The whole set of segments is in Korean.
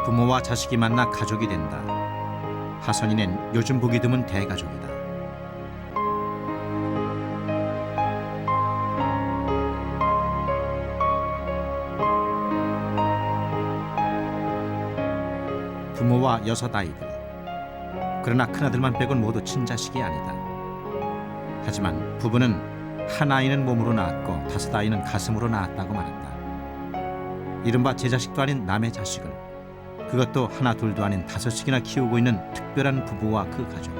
부모와 자식이 만나 가족이 된다. 하선이는 요즘 보기 드문 대가족이다. 부모와 6 아이들. 그러나 큰아들만 빼곤 모두 친자식이 아니다. 하지만 부부는 한 아이는 몸으로 낳았고 5 아이는 가슴으로 낳았다고 말한다. 이른바 제 자식도 아닌 남의 자식을, 그것도 하나 둘도 아닌 5씩이나 키우고 있는 특별한 부부와 그 가족.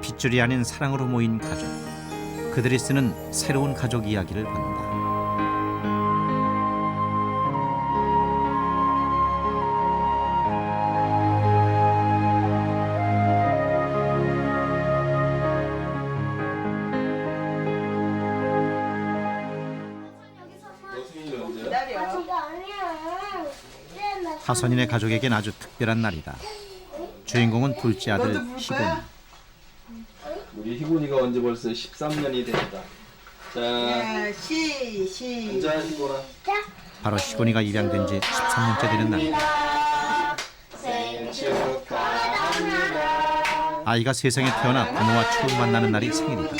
핏줄이 아닌 사랑으로 모인 가족. 그들이 쓰는 새로운 가족 이야기를 본다. 하선이네 가족에겐 아주 특별한 날이다. 주인공은 둘째 아들 희곤이. 우리 희곤이가 언제 벌써 13년이 됐다. 자, 앉아 희곤아. 바로 희곤이가 입양된 지 13년째 되는 날이다. 생일 축하합니다. 아이가 세상에 태어나 부모와 처음 만나는 날이 생일이다.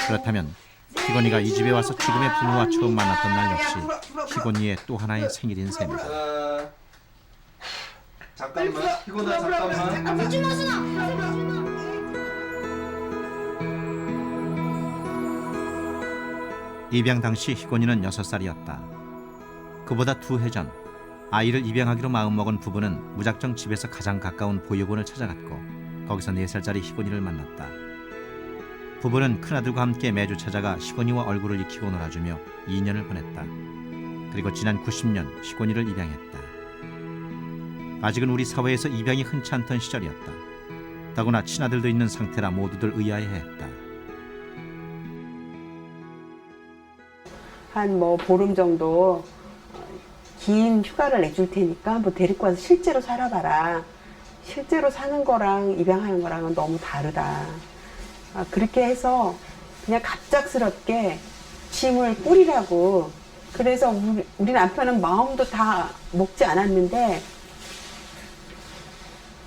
그렇다면 희곤이가 이 집에 와서 지금의 부모와 처음 만났던 날 역시 희곤이의 또 하나의 생일인 셈이다. 잠깐만, 희곤아 잠깐만. 입양 당시 희곤이는 6살이었다. 그보다 2해 전 아이를 입양하기로 마음먹은 부부는 무작정 집에서 가장 가까운 보육원을 찾아갔고 거기서 4살짜리 희곤이를 만났다. 부부는 큰아들과 함께 매주 찾아가 희곤이와 얼굴을 익히고 놀아주며 2년을 보냈다. 그리고 지난 90년 희곤이를 입양했다. 아직은 우리 사회에서 입양이 흔치 않던 시절이었다. 더구나 친아들도 있는 상태라 모두들 의아해했다. 한 보름 정도 긴 휴가를 내줄 테니까 데리고 와서 실제로 살아봐라. 실제로 사는 거랑 입양하는 거랑은 너무 다르다. 그렇게 해서 그냥 갑작스럽게 짐을 뿌리라고. 그래서 우리 남편은 마음도 다 먹지 않았는데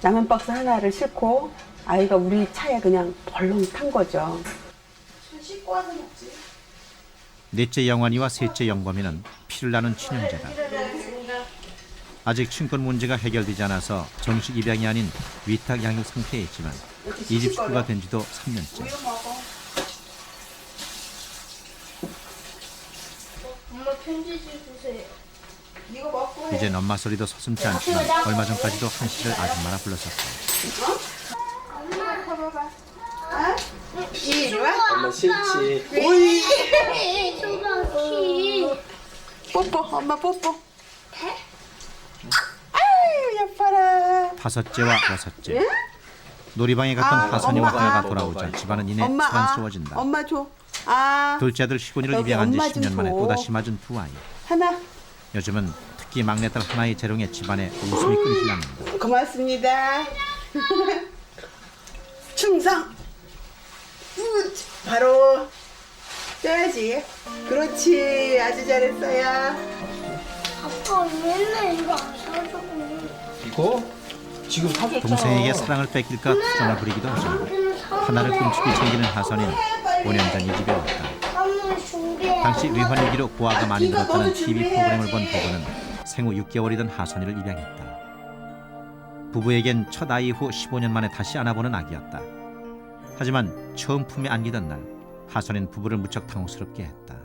라면 박스 하나를 싣고 아이가 우리 차에 그냥 벌렁 탄 거죠. 손 씻고 와서 먹지. 넷째 영환이와 셋째 영범이는 피를 나눈 친형제다. 아직 친권 문제가 해결되지 않아서 정식 입양이 아닌 위탁 양육 상태에 있지만 이 집 식구가 된 지도 3년째. 엄마 편지 주세요. 이거 먹고 해. 이젠 엄마 소리도 서슴지 않지만 얼마 전까지도 한씨를 아줌마라 불렀었다. 엄마 봐봐봐. 이리 와. 엄마 싫지. 오이. 소박이. 뽀뽀. 엄마 뽀뽀. 아유 예뻐라. 5째와 6째. 놀이방에 갔던 하선이와 엄마, 하여가 돌아오자 집안은 이내 소란스러워진다. 엄마 줘. 둘째 아들 희곤이를 여기 입양한 지 엄마 좀 10년 만에 줘. 또다시 맞은 2 아이. 하나. 요즘은 특히 막내딸 하나의 재롱에 집안에 웃음이 끊이질 않는다. 고맙습니다. 충성. 바로 떠야지. 그렇지. 아주 잘했어요. 아빠 맨날 이거 안 사줘. 이거 지금 사줬잖아. 동생에게 사랑을 뺏길까 투정을 부리기도 하지만 하나를 끔찍이 챙기는 하선이는 5년 전 이 집에 왔다. 선물 준비해. 당시 위헌위기로 고아가 많이 늘었다는 TV 프로그램을 본 부부는 생후 6개월이던 하선이를 입양했다. 부부에겐 첫 아이 후 15년 만에 다시 안아보는 아기였다. 하지만 처음 품에 안기던 날 하선이는 부부를 무척 당혹스럽게 했다.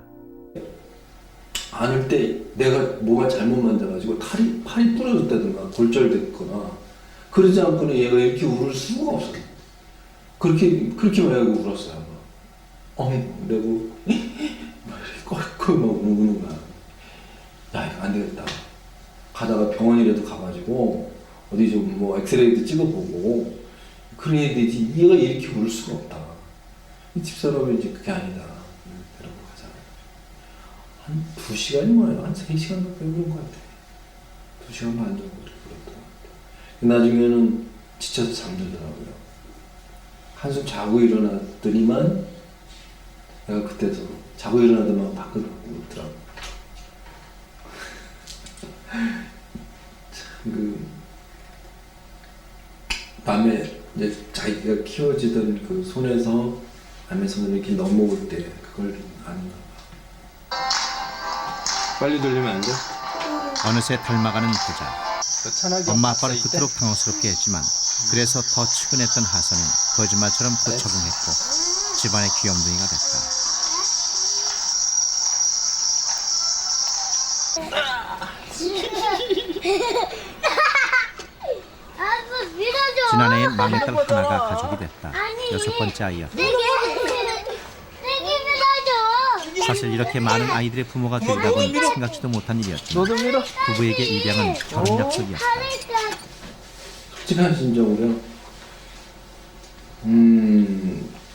안을 때 내가 뭐가 잘못 만져가지고 팔이 부러졌다든가 골절됐거나 그러지 않고는 얘가 이렇게 울을 수가 없어. 그렇게만 하고 울었어요. 그리고 꼴꼴 막 우는 거야. 야 이거 안 되겠다. 가다가 병원이라도 가가지고 어디 좀 엑스레이도 찍어보고 그래야 되지. 얘가 이렇게 울을 수가 없다. 이 집사람은 이제 그게 아니다. 데리고 가자. 한 2시간이 뭐예요? 한 3시간 가까이 울은 것 같아. 2시간 반 정도 그렇게 울었던 것 같아. 나중에는 지쳐서 잠들더라고요. 한숨 자고 일어났더니만 내가 그때도 자고 일어나더만 밖으로 울더라고. 그 밤에 이제 자기가 키워지던 그 손에서 남의 손을 이렇게 넘어올 때 그걸 아는가 봐. 빨리 돌리면 안 돼? 어느새 닮아가는 부자. 편하게 엄마 아빠를 있을 때. 그토록 당황스럽게 했지만 그래서 더 측은했던 하선은 거짓말처럼 곧 적응했고 집안의 귀염둥이가 됐다. 아빠 밀어줘. 지난해엔 막내딸 하나가 가족이 됐다. 아니, 6번째 아이였다. 내게 밀어줘. 사실 이렇게 많은 아이들의 부모가 된다곤 생각지도 못한 일이었지만 너도 밀어. 부부에게 입양은 결혼 약속이었다. 솔직한 심정으로요.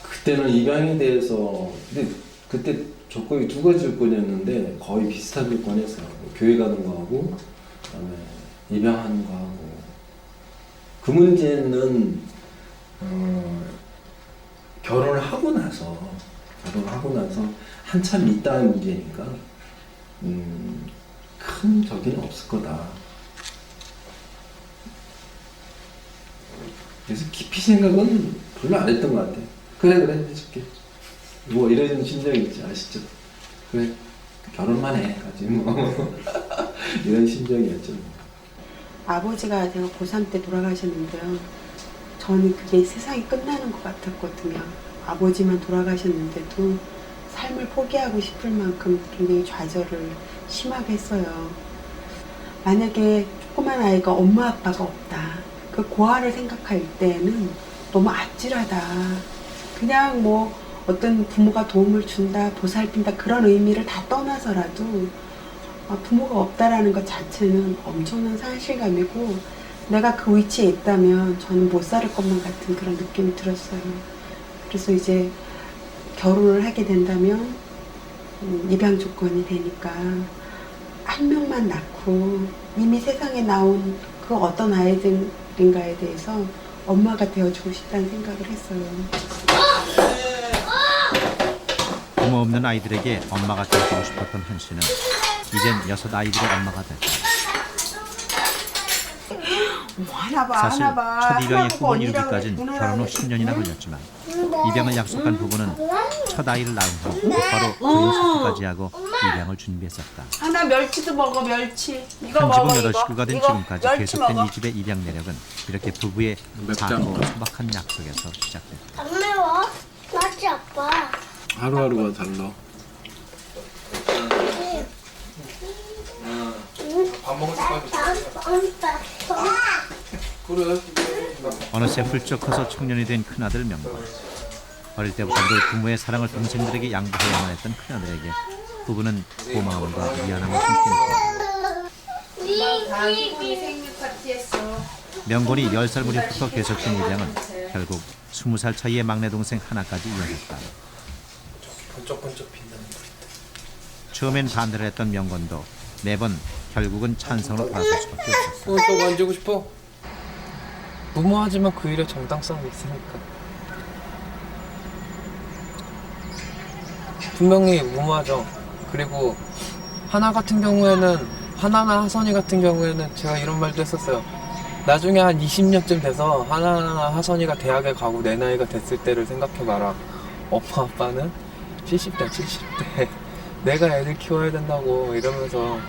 그때는 입양에 대해서 근데 그때 조건이 두 가지 조건이었는데 거의 비슷한 조건이었어요. 교회 가는 거하고 그다음에 입양하는 거하고 그 문제는 결혼을 하고 나서 한참 있다는 문제니까 큰 적이는 없을 거다. 그래서 깊이 생각은 별로 안 했던 것 같아. 그래 해줄게. 뭐 이런 심정이 있지 아시죠? 그래 결혼만 해 가지 뭐 이런 심정이었죠. 아버지가 제가 고3 때 돌아가셨는데요. 저는 그게 세상이 끝나는 것 같았거든요. 아버지만 돌아가셨는데도 삶을 포기하고 싶을 만큼 굉장히 좌절을 심하게 했어요. 만약에 조그만 아이가 엄마 아빠가 없다. 그 고아를 생각할 때에는 너무 아찔하다. 그냥 뭐 어떤 부모가 도움을 준다, 보살핀다 그런 의미를 다 떠나서라도 부모가 없다라는 것 자체는 엄청난 상실감이고 내가 그 위치에 있다면 저는 못 살 것만 같은 그런 느낌이 들었어요. 그래서 이제 결혼을 하게 된다면 입양 조건이 되니까 한 명만 낳고 이미 세상에 나온 그 어떤 아이들인가에 대해서 엄마가 되어주고 싶다는 생각을 했어요. 부모 없는 아이들에게 엄마가 되어주고 싶었던 한 씨는 이젠 6 아이들의 엄마가 됐다. 뭐 하나 봐, 사실 하나 봐. 첫 입양의 하나 보고 꿈을 언니라고 이루기까진 그랬구나. 결혼 후 10년이나 걸렸지만 입양을 약속한 부부는 첫 아이를 낳은 후 곧바로 부인 수술까지 하고 입양을 준비했었다. 하나 멸치도 먹어, 멸치. 이거 한 먹어, 집은 이거. 8식구가 된 이거 지금까지 멸치 계속된 먹어. 이 집의 입양 내력은 이렇게 부부의 맵지 작고 않아? 소박한 약속에서 시작됐다. 안 매워? 맞지 아빠. 하루하루가 달라. 밥 먹을 그래. 어느새 훌쩍 커서 청년이 된 큰아들 명건. 어릴 때부터 늘 부모의 사랑을 동생들에게 양보해야만 했던 큰아들에게 부부는 고마움과 미안함을 함께했다. 명건이 10살 무렵부터 계속된 입양은 결국 20살 차이의 막내 동생 하나까지 이어졌다. 번쩍번쩍 빛나는 불. 처음엔 반대를 했던 명건도 매번 결국은 찬성으로 돌아설 수밖에 없었다. 또 만지고 싶어? 무모하지만 그 일에 정당성이 있으니까. 분명히 무모하죠. 그리고 하나 같은 경우에는 하나나 하선이 같은 경우에는 제가 이런 말도 했었어요. 나중에 한 20년쯤 돼서 하나나 하선이가 대학에 가고 내 나이가 됐을 때를 생각해봐라. 엄마 아빠는 70대 70대 내가 애들 키워야 된다고 이러면서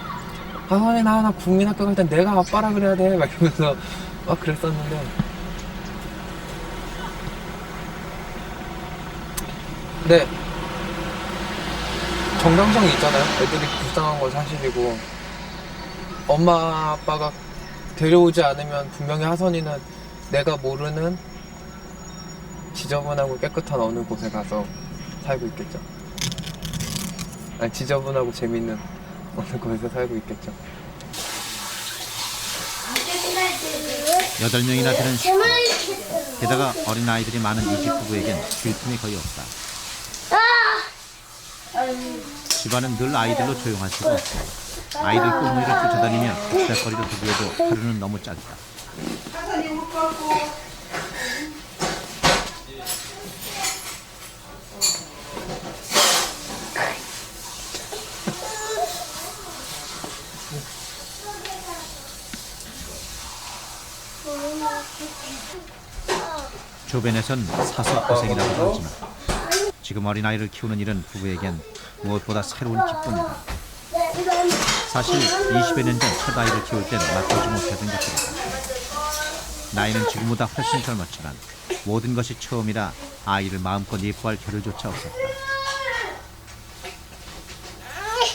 하선이나 하나 국민학교 갈 땐 내가 아빠라 그래야 돼 막 이러면서 막 그랬었는데 근데 정당성이 있잖아요. 애들이 불쌍한 건 사실이고 엄마 아빠가 데려오지 않으면 분명히 하선이는 내가 모르는 지저분하고 깨끗한 어느 곳에 가서 살고 있겠죠. 아니 지저분하고 재밌는 어느 곳에서 살고 있겠죠. 8명이나 되는 식구. 게다가 어린 아이들이 많은 이 집 부부에겐 쉴 틈이 거의 없다. 집안은 늘 아이들로 조용할 수가 없고 아이들 꽁무니를 쫓아다니며 덕닥거리를 하기에도 하루는 너무 짧다. 주변에선 사서 고생이라고 하지만 지금 어린아이를 키우는 일은 부부에겐 무엇보다 새로운 기쁨이다. 사실 20여 년 전 첫 아이를 키울 땐 맛보지 못하던 것들이다. 나이는 지금보다 훨씬 젊었지만 모든 것이 처음이라 아이를 마음껏 예뻐할 겨를조차 없었다.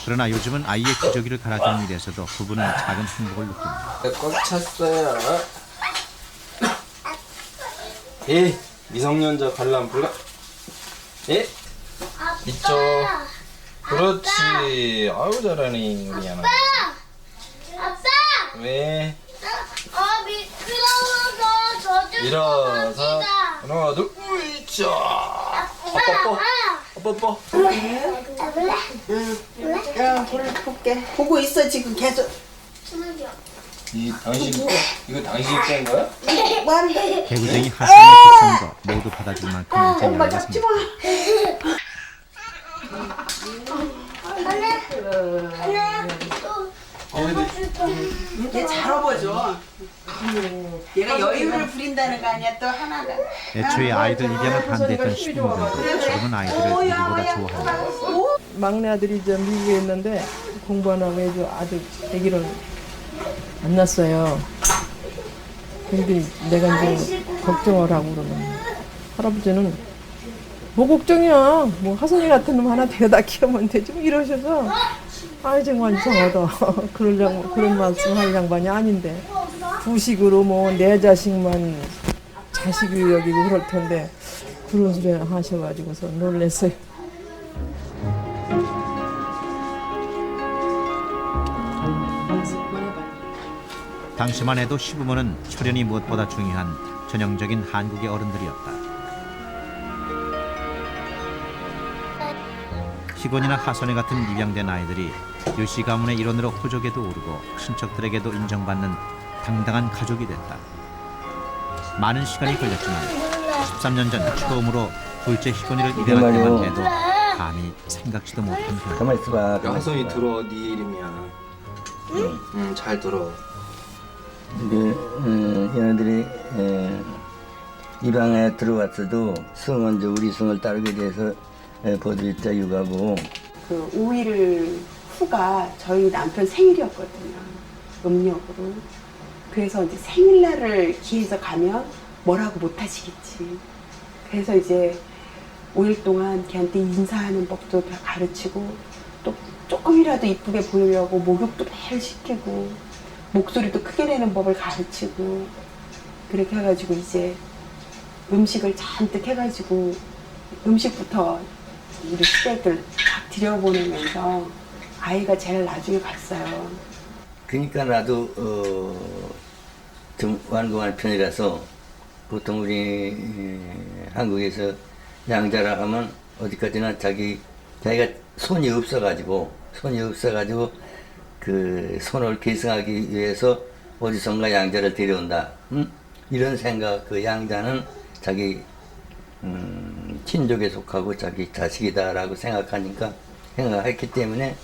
그러나 요즘은 아이의 기저귀를 갈아주는 일에서도 부부는 작은 행복을 느낀다. 꽉 찼어요. 예, 미성년자 관람 불가. 예, 이쪽. 그렇지. 아유 잘하니 우리 하나. 아빠! 왜? 미끄러워서 저주 일어서 하나 둘 으이차. 뽀뽀. 야, 불을 볼게. 보고 있어 지금 계속. 이 당신 이거 당신이 뺀 거야? 뭐 하는 거야? 개구쟁이 하선의 고충도 모두 받아줄 만큼 이제 엄마 여유가 잡지 생겼다. 마. 얘 잘 업어줘. 얘가 여유를 부린다는 거 아니야 또 하나가. 애초에 아이들 입양을 반대했던 시부모들도 지금은 아이들을 누구보다 좋아한다. 막내 아들이 이제 미국에 있는데 공부 안 하고 해도 아직 아기를 안 낳았어요. 근데 내가 이제 걱정을 하고 그러면 할아버지는 뭐 걱정이야. 뭐 하선이 같은 놈 하나 데려다 키우면 되지 뭐 이러셔서 아이 정말 이상하다. 그런 말씀 할 양반이 아닌데 부식으로 뭐 내 자식만 자식을 여기고 그럴 텐데 그런 소리 하셔가지고서 놀랐어요. 당시만 해도 시부모는 철연이 무엇보다 중요한 전형적인 한국의 어른들이었다. 희곤이나 하선이 같은 입양된 아이들이 유씨 가문의 일원으로 호족에도 오르고 친척들에게도 인정받는 당당한 가족이 됐다. 많은 시간이 걸렸지만 13년 전 처음으로 둘째 희곤이를 입양할 때만 해도 감히 생각지도 못한 결과. 가만 있어봐. 하선이 들어 네 이름이야. 응, 잘 들어. 얘네들이 입양에 들어왔어도 승은 이제 우리 승을 따르게 돼서 보들자 육아고. 그 5일 후가 저희 남편 생일이었거든요. 음력으로. 그래서 이제 생일날을 기해서 가면 뭐라고 못 하시겠지. 그래서 이제 5일 동안 걔한테 인사하는 법도 다 가르치고 또 조금이라도 이쁘게 보이려고 목욕도 매일 시키고 목소리도 크게 내는 법을 가르치고 그렇게 해가지고 이제 음식을 잔뜩 해가지고 음식부터 우리 시댁들 딱 들여보내면서 아이가 제일 나중에 갔어요. 그러니까 나도 좀 완고한 편이라서 보통 우리 한국에서 양자라 하면 어디까지나 자기가 손이 없어가지고 그 손을 계승하기 위해서 어디선가 양자를 데려온다. 이런 생각, 그 양자는 자기 친족에 속하고 자기 자식이다라고 생각했기 때문에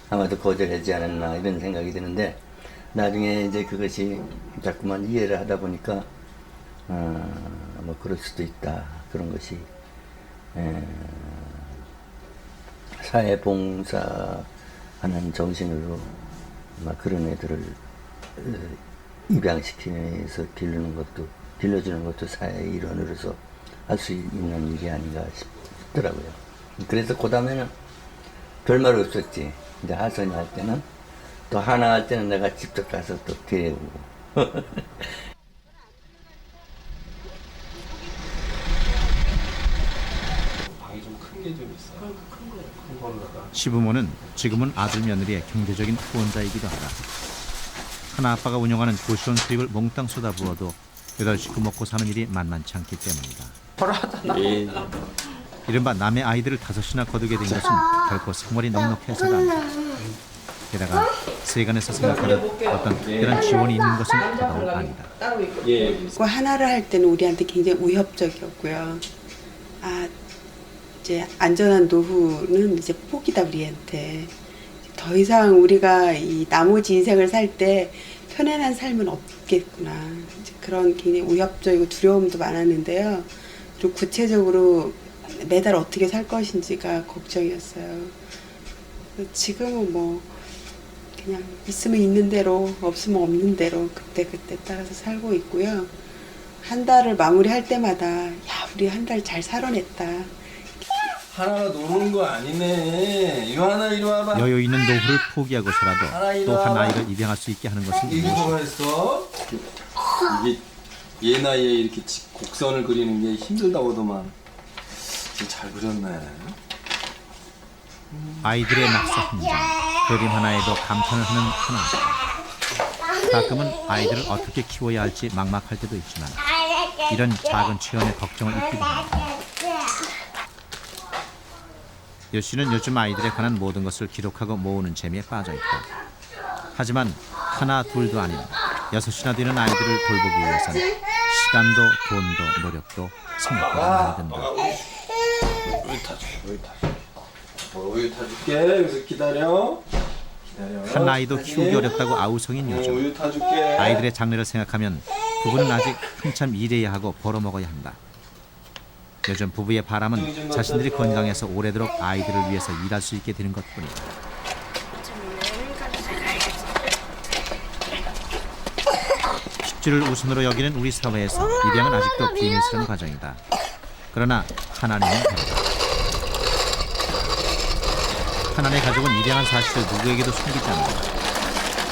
아마도 거절하지 않았나 이런 생각이 드는데 나중에 이제 그것이 자꾸만 이해를 하다 보니까 뭐 그럴 수도 있다. 그런 것이 사회봉사하는 정신으로 막 그런 애들을 입양시키면서 빌려주는 것도 사회의 일원으로서 할 수 있는 일이 아닌가 싶더라고요. 그래서 그 다음에는 별말 없었지. 이제 하선이 할 때는 또 하나 할 때는 내가 직접 가서 또 데려오고. 방이 좀 큰 게 좀 있어. 큰 걸로다가. 시부모는 지금은 아들 며느리의 경제적인 후원자이기도 하다. 하나 아빠가 운영하는 고시원 수입을 몽땅 쏟아부어도 8식구 먹고 사는 일이 만만치 않기 때문이다. 예. 이른바 남의 아이들을 5이나 거두게 된 것은 결코 생활이 넉넉해서가 아니다. 게다가 세간에서 생각하는 어떤 특별한 지원이 있는 것은 더더욱 아니다. 예. 그 하나를 할 때는 우리한테 굉장히 위협적이었고요. 아, 이제 안전한 노후는 이제 포기다 우리한테. 더 이상 우리가 이 나머지 인생을 살 때 편안한 삶은 없겠구나. 이제 그런 굉장히 위협적이고 두려움도 많았는데요. 그리고 구체적으로 매달 어떻게 살 것인지가 걱정이었어요. 지금은 뭐 그냥 있으면 있는 대로 없으면 없는 대로 그때 따라서 살고 있고요. 한 달을 마무리할 때마다 야 우리 한 달 잘 살아냈다. 하나가 노는 거 아니네. 요하나 이리 와봐. 여유 있는 노후를 포기하고서라도 또 한 아이를 입양할 수 있게 하는 것은 이게 무엇일까? 뭐했어? 이게 얘 나이에 이렇게 곡선을 그리는 게 힘들다고도만 잘 그렸네. 아이들의 낙서 한 장, 그림 하나에도 감탄을 하는 하나. 가끔은 아이들을 어떻게 키워야 할지 막막할 때도 있지만 이런 작은 체험에 걱정을 잊기도 합니다. 요 씨는 요즘 아이들에 관한 모든 것을 기록하고 모으는 재미에 빠져 있다. 하지만 하나 둘도 아닌 6이나 되는 아이들을 돌보기 위해서는 시간도 돈도 노력도 생각보다 많이 든다. 우유 타줄게. 우유 타줄게. 여기서 기다려. 한 아이도 키우기 어렵다고 아우성인 요즘. 우유 타줄게. 아이들의 장래를 생각하면 부부는 아직 한참 일해야 하고 벌어먹어야 한다. 요즘 부부의 바람은 자신들이 건강해서 오래도록 아이들을 위해서 일할 수 있게 되는 것뿐이다. 식주를 우선으로 여기는 우리 사회에서 입양은 아직도 비밀스러운 과정이다. 그러나 하나님은 다르다. 하나님의 가족은 입양한 사실을 누구에게도 숨기지 않는다.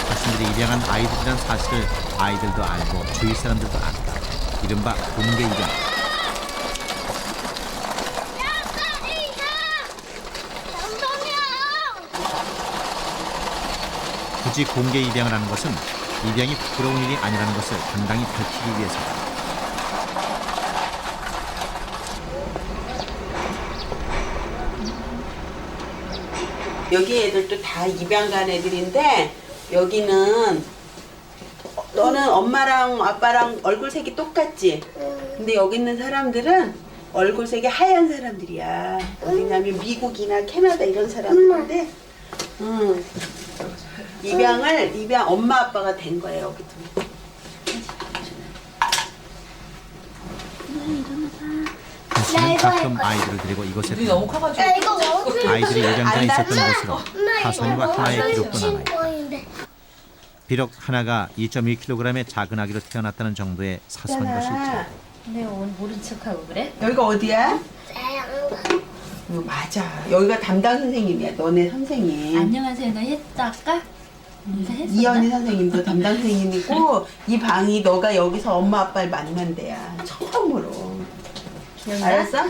자신들이 입양한 아이들이란 사실을 아이들도 알고 주위 사람들도 안다. 이른바 공개 입양. 굳이 공개 입양을 하는 것은 입양이 부끄러운 일이 아니라는 것을 당당히 밝히기 위해서다. 여기 애들도 다 입양 간 애들인데 여기는 너는 엄마랑 아빠랑 얼굴색이 똑같지? 근데 여기 있는 사람들은 얼굴색이 하얀 사람들이야. 어디냐면 미국이나 캐나다 이런 사람들인데 입양 엄마 아빠가 된 거예요. 여기도. 당신은 가끔 아이들을 데리고 이곳에 듭니다. 야 이거 어디 아이들이 입양전에 있었던 곳으로 엄마 하선과 이거 하나의 기록도 남아있다. 친구인데. 비록 하나가 2.2kg의 작은 아기로 태어났다는 정도의 사소한 것일지 근데 오늘 모른 척하고 그래? 여기가 어디야? 사양반. 맞아. 여기가 담당 선생님이야. 너네 선생님. 안녕하세요. 너 했다 아까? 인사했었나? 이현희 선생님도 담당 선생님이고 이 방이 너가 여기서 엄마 아빠를 만난 데야. 처음으로. 기억나? 알았어?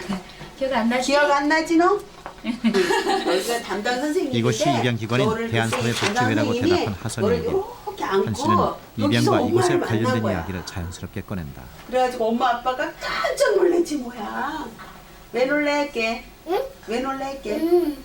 기억 안 나지? 기억 안 나지 너? 여기가 담당 선생님인데 이곳이 입양기관인 대한사회복지회라고 대답한 하선이에게 한 씨는 입양과 이곳에 관련된 이야기를 자연스럽게 꺼낸다. 그래가지고 엄마 아빠가 깜짝 놀랐지 뭐야. 왜 놀랄게? 응? 왜 놀랄게?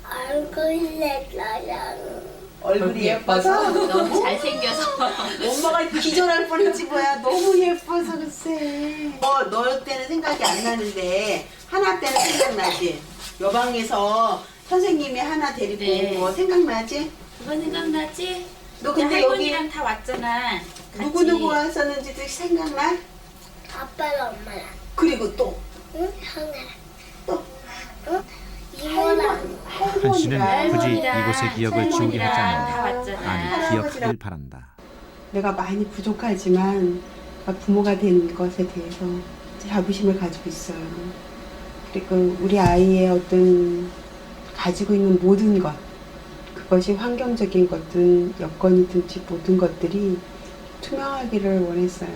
얼굴 내려요. 얼굴이 예뻐서? 너무 잘생겨서 엄마가 기절할 뻔했지 뭐야. 너무 예뻐서 글쎄. 너 때는 생각이 안 나는데 하나 때는 생각나지? 여방에서 선생님이 하나 데리고 네. 뭐 생각나지? 그거 생각나지? 너 근데 할머니랑 여기 다 왔잖아. 누구 왔었는지도 생각나? 아빠랑 엄마랑. 그리고 또 응? 형아랑. 또 응? 이모랑. 한 씨는 굳이 이곳의 기억을 지우게 하지 다 않는다. 왔잖아. 아니 기억하길 바란다. 내가 많이 부족하지만 부모가 된 것에 대해서 자부심을 가지고 있어요. 그리고 우리 아이의 어떤 가지고 있는 모든 것, 그것이 환경적인 것든 여건이든지 모든 것들이 투명하기를 원했어요.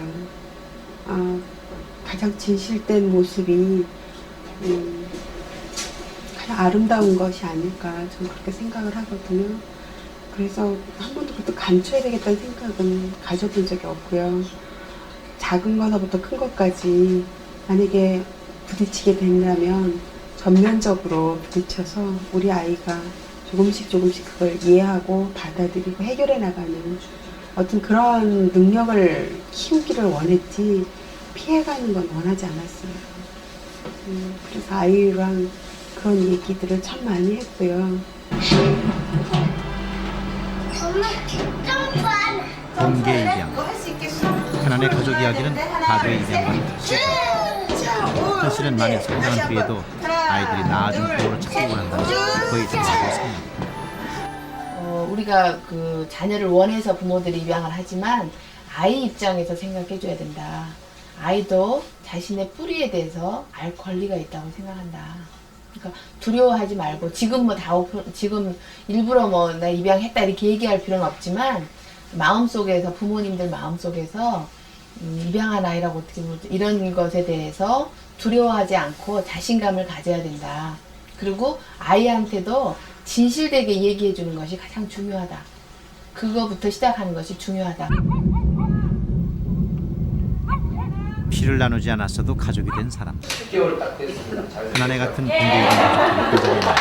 가장 진실된 모습이 가장 아름다운 것이 아닐까 저는 그렇게 생각을 하거든요. 그래서 한 번도 그것도 감춰야 되겠다는 생각은 가져본 적이 없고요. 작은 것부터 큰 것까지 만약에 부딪히게 된다면 전면적으로 부딪혀서 우리 아이가 조금씩 그걸 이해하고 받아들이고 해결해 나가는 어떤 그런 능력을 키우기를 원했지 피해가는 건 원하지 않았어요. 그래서 아이랑 그런 얘기들을 참 많이 했고요. 공개 입양. 하나의 가족 이야기는 가족의 입양과는 다르다. 현실은 만일 성장한 뒤에도 아이들이 낳아준 부모를 찾기 원한다면 거의 대부분 생각합니다. 우리가 그 자녀를 원해서 부모들이 입양을 하지만 아이 입장에서 생각해줘야 된다. 아이도 자신의 뿌리에 대해서 알 권리가 있다고 생각한다. 그러니까 두려워하지 말고 지금 지금 일부러 뭐 나 입양했다 이렇게 얘기할 필요는 없지만 마음속에서 부모님들 마음속에서 입양한 아이라고 어떻게 보면 이런 것에 대해서 두려워하지 않고 자신감을 가져야 된다. 그리고 아이한테도 진실되게 얘기해 주는 것이 가장 중요하다. 그거부터 시작하는 것이 중요하다. 피를 나누지 않았어도 가족이 된 사람. 10개월 딱 됐습니다. 하나네 같은 공개 입양 가족들의 표정이 나.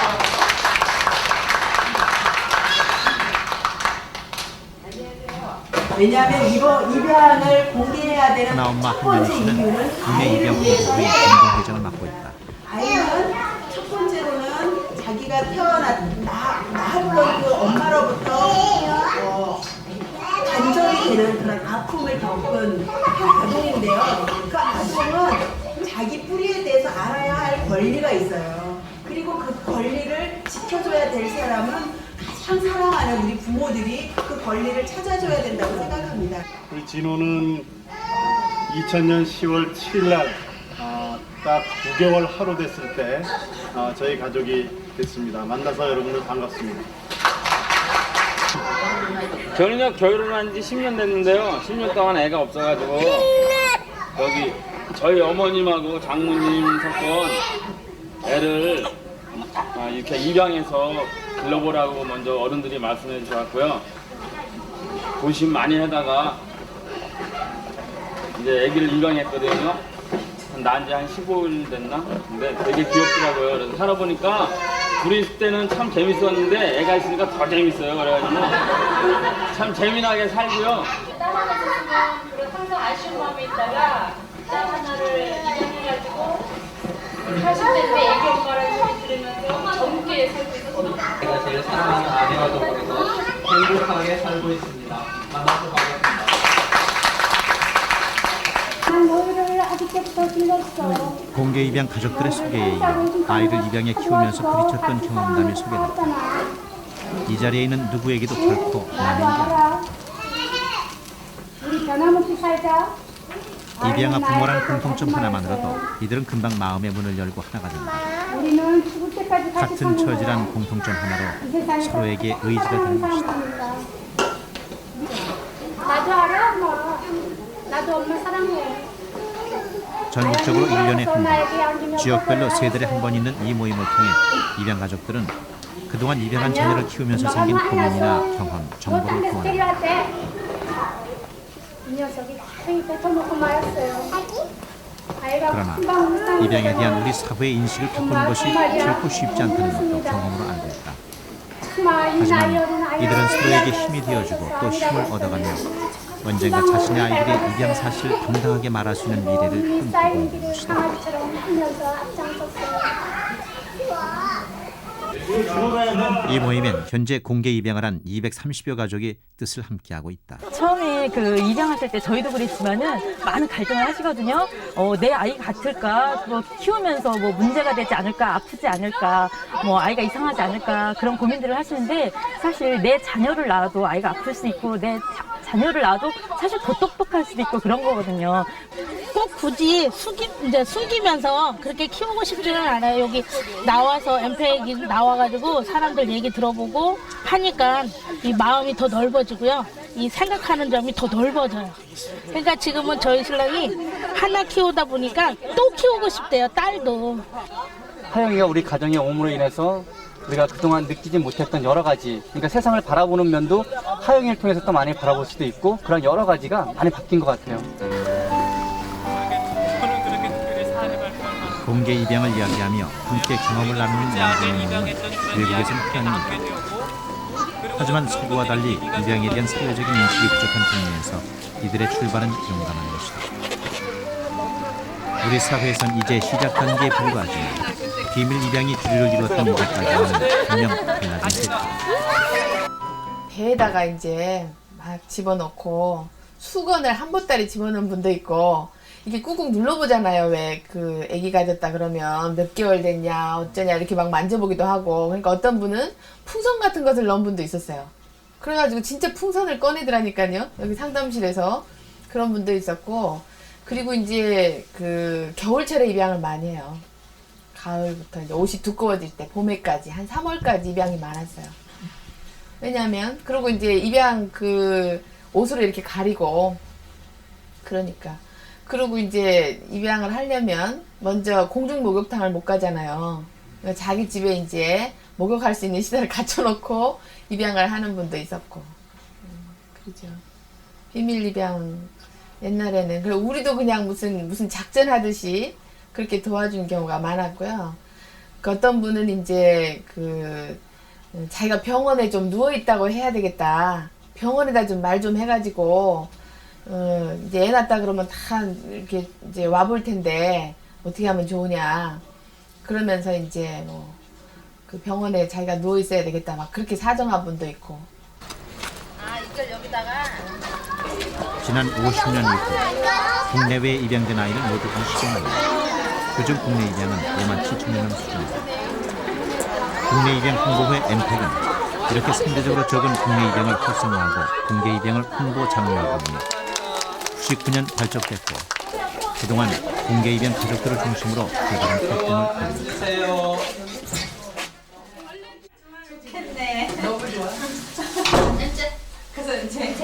왜냐하면 이번 입양을 공개해야 되는 하나 엄마 첫 번째 한연희 씨는 이유는 국내 입양 아이를 위해서 공동회의 공동회장을 맡고 있다. 아이는 첫 번째로는 자기가 낳아본 그 엄마로부터 간절히 되는 그런 아픔을 겪은 아동인데요. 그 아동은 자기 뿌리에 대해서 알아야 할 권리가 있어요. 그리고 그 권리를 지켜줘야 될 사람은 가장 사랑하는 우리 부모들이 그 권리를 찾아줘야 된다고 생각합니다. 우리 진호는 2000년 10월 7일 날 딱 9개월 하루 됐을 때 저희 가족이 됐습니다. 만나서 여러분들 반갑습니다. 저는요 결혼한 지 10년 됐는데요. 10년 동안 애가 없어가지고 여기 저희 어머님하고 장모님 사건 애를 이렇게 입양해서 길러보라고 먼저 어른들이 말씀해 주셨고요. 고심 많이 하다가 이제 아기를 입양했거든요. 낳은 지 한 15일 됐나? 근데 되게 귀엽더라고요. 그래서 살아보니까 둘이 있을 때는 참 재밌었는데 애가 있으니까 더 재밌어요. 그래가지고 참 재미나게 살고요. 딸 하나 있으면 항상 아쉬운 마음이 있다가 딸 하나를 입양해가지고 80대 때 애기 엄마라는 소리 들으면서 젊게 살고 있습니다. 제가 제일 사랑하는 아내와 더불어서 행복하게 살고 있습니다. 만나서 반갑습니다. 공개 입양 가족들의 소개에 이어 아이를 입양해 키우면서 부딪혔던 경험담이 소개됐다. 이 자리에 있는 누구에게도 결코 남인 게 아니다. 우리 변함없이 살자. 입양아 부모라는 공통점 하나만으로도 이들은 금방 마음의 문을 열고 하나가 된다. 우리는 죽을 때까지 같이 같은 사는 거야. 처지란 공통점 하나로 이 세상에서 서로에게 의지가 되는 것이다. 사람입니다. 나도 알아, 엄마. 나도 엄마 사랑해. 전국적으로 1년에 한 번, 지역별로 3달에 한 번 있는 이 모임을 통해 입양 가족들은 그동안 입양한 자녀를 키우면서 생긴 고민이나 경험, 정보를 교환한다. 이 녀석이 다행히 뱉어놓고 말았어요. 그러나 입양에 대한 우리 사회의 인식을 바꾸는 것이 결코 쉽지 않다는 것도 경험으로 알고 있다. 하지만 이들은 서로에게 힘이 되어주고 또 힘을 얻어가며 언젠가 자신의 아이들의 입양 사실을 당당하게 말할 수 있는 미래를 꿈꾸고 있는 것이다. 이 모임엔 현재 공개 입양을 한 230여 가족이 뜻을 함께하고 있다. 처음에 그 입양하실 때 저희도 그랬지만은 많은 갈등을 하시거든요. 내 아이 같을까? 뭐 키우면서 뭐 문제가 되지 않을까? 아프지 않을까? 뭐 아이가 이상하지 않을까? 그런 고민들을 하시는데 사실 내 자녀를 낳아도 아이가 아플 수 있고 내 자녀를 낳아도 사실 더 똑똑할 수도 있고 그런 거거든요. 꼭 굳이 숨기면서 그렇게 키우고 싶지는 않아요. 여기 나와서 엠페기 나와가지고 사람들 얘기 들어보고 하니까 이 마음이 더 넓어지고요. 이 생각하는 점이 더 넓어져요. 그러니까 지금은 저희 신랑이 하나 키우다 보니까 또 키우고 싶대요. 딸도. 하영이가 우리 가정의 오므로 인해서 우리가 그동안 느끼지 못했던 여러 가지, 그러니까 세상을 바라보는 면도 하영이를 통해서 또 많이 바라볼 수도 있고 그런 여러 가지가 많이 바뀐 것 같아요. 공개 입양을 이야기하며 함께 경험을 나누는 양부모님은 외국에서는 흔합니다. 하지만 서구와 달리 입양에 대한 사회적인 인식이 부족한 국내에서 이들의 출발은 용감한 것이다. 우리 사회에선 이제 시작 단계에 불과하지만 비밀 입양이 주류를 이루었던 이제까지는 분명 달라진 세상. 배에다가 이제 막 집어넣고 수건을 한 보따리 집어넣은 분도 있고 이게 꾹꾹 눌러보잖아요. 왜 그 아기 가졌다 그러면 몇 개월 됐냐 어쩌냐 이렇게 막 만져보기도 하고. 그러니까 어떤 분은 풍선 같은 것을 넣은 분도 있었어요. 그래가지고 진짜 풍선을 꺼내더라니까요. 여기 상담실에서 그런 분도 있었고. 그리고 이제 그 겨울철에 입양을 많이 해요. 가을부터 이제 옷이 두꺼워질 때 봄에까지 한 3월까지 입양이 많았어요. 왜냐면 그리고 이제 입양 그 옷으로 이렇게 가리고 그러니까. 그리고 이제 입양을 하려면 먼저 공중 목욕탕을 못 가잖아요. 그러니까 자기 집에 이제 목욕할 수 있는 시설을 갖춰놓고 입양을 하는 분도 있었고. 그러죠. 비밀 입양 옛날에는 그리고 우리도 그냥 무슨 작전하듯이 그렇게 도와준 경우가 많았고요. 그 어떤 분은 이제 그 자기가 병원에 좀 누워 있다고 해야 되겠다. 병원에다 좀 말 좀 해가지고 이제 애 낳았다 그러면 다 이렇게 이제 와볼 텐데 어떻게 하면 좋으냐. 그러면서 이제 뭐 그 병원에 자기가 누워 있어야 되겠다 막 그렇게 사정한 분도 있고. 아, 이걸 여기다가 지난 50년 이후 국내외에 입양된 아이는 모두 20명. 그중 국내 입양은 5만 7천 명 수준입니다. 국내 입양 홍보회 MP는 이렇게 상대적으로 적은 국내 입양을 활성화하고 공개 입양을 홍보 장려하고 있는 99년 발족됐고 그동안 공개 입양 가족들을 중심으로 대단한 활동을 벌입니다. 너무 좋아. 그래서 이제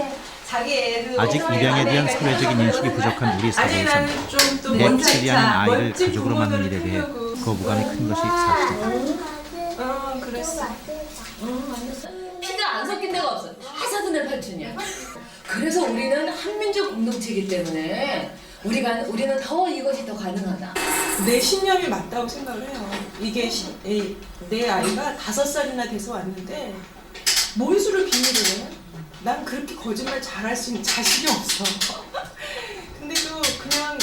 자기 애를 아직 입양에 대한 사회적인 인식이 부족한 우리 사회에서는 내 편리한 아이를 가족으로 만든 일에 대해 거부감이 큰 것이 사실입니다. 그랬어. 피가 안 섞인 데가 없어. 하사돈의 팔촌이야. 그래서 우리는 한민족 공동체이기 때문에 우리는 더 이것이 더 가능하다. 내 신념이 맞다고 생각을 해요. 이게 내 아이가 5살이나 돼서 왔는데 뭔 수를 비밀을 해? 난 그렇게 거짓말 잘할 수 있는 자신이 없어. 근데 또 그냥